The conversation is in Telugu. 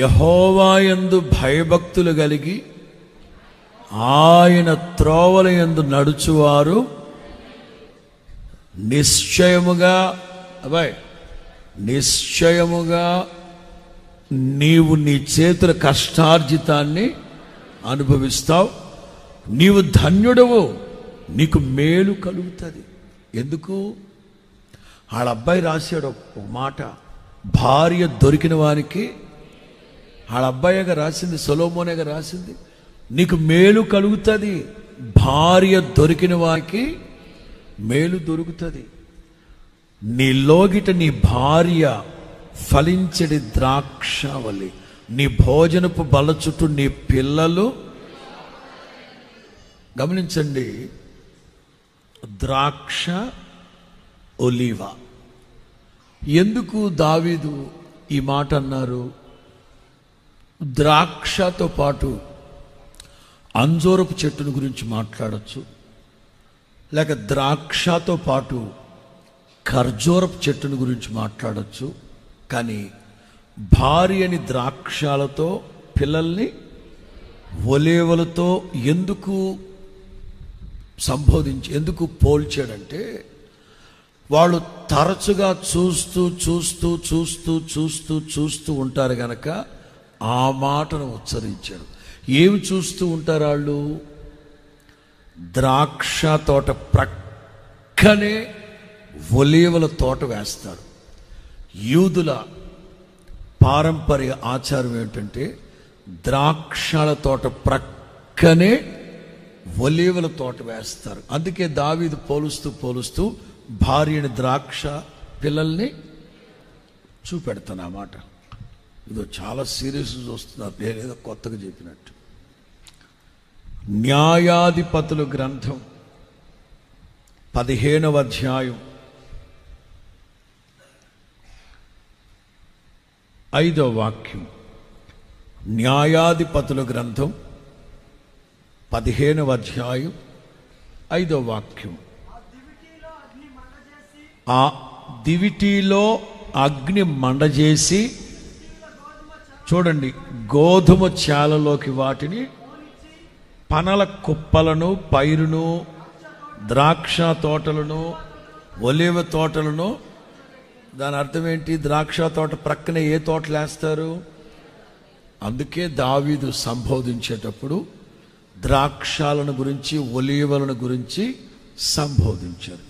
యెహోవా యందు భయభక్తులు కలిగి ఆయన త్రోవల యందు నడుచువారు నిశ్చయముగా నీవు నీ చేతుల కష్టార్జితాన్ని అనుభవిస్తావు. నీవు ధన్యుడవు, నీకు మేలు కలుగుతుంది. ఎందుకు? వాళ్ళ అబ్బాయి రాశాడు ఒక మాట, భార్య దొరికిన వానికి. వాళ్ళ అబ్బాయిగా రాసింది, సొలొమోనేగా రాసింది. నీకు మేలు కలుగుతుంది, భార్య దొరికిన వారికి మేలు దొరుకుతుంది. నీ లోగిట నీ భార్య ఫలించడి ద్రాక్షవల్లి, నీ భోజనపు బల్ల చుట్టూ నీ పిల్లలు. గమనించండి, ద్రాక్ష ఒలీవ. ఎందుకు దావీదు ఈ మాట అన్నారు? ద్రాక్షతో పాటు అంజూరపు చెట్టును గురించి మాట్లాడచ్చు, లేక ద్రాక్షతో పాటు ఖర్జూరపు చెట్టును గురించి మాట్లాడచ్చు. కానీ భార్యని ద్రాక్షలతో, పిల్లల్ని ఒలీవలతో ఎందుకు ఎందుకు పోల్చాడంటే, వాళ్ళు తరచుగా చూస్తూ ఉంటారు గనక ఆ మాటను ఉచ్చరించాడు. ఏమి చూస్తూ ఉంటారు వాళ్ళు? ద్రాక్ష తోట ప్రక్కనే ఒలీవల తోట వేస్తారు. యూదుల పారంపర్య ఆచారం ఏంటంటే, ద్రాక్షల తోట ప్రక్కనే ఒలీవల తోట వేస్తారు. అందుకే దావీదు పోలుస్తూ భార్యని ద్రాక్ష, పిల్లల్ని చూపెడతానమాట. ఇదో చాలా సీరియస్ చూస్తున్నారు, నేనేదో కొత్తగా చెప్పినట్టు. న్యాయాధిపతుల గ్రంథం 15వ అధ్యాయం 5వ వాక్యం. న్యాయాధిపతుల గ్రంథం 15వ అధ్యాయం 5వ వాక్యం. ఆ దివిటీలో అగ్ని మండజేసి, చూడండి, గోధుమ చాలలోకి వాటిని, పనల కుప్పలను, పైరును, ద్రాక్ష తోటలను, ఒలీవ తోటలను. దాని అర్థం ఏంటి? ద్రాక్ష తోట ప్రక్కనే ఏ తోటలు వేస్తారు? అందుకే దావీదు సంబోధించేటప్పుడు ద్రాక్షాలను గురించి, ఒలీవలను గురించి సంబోధించారు.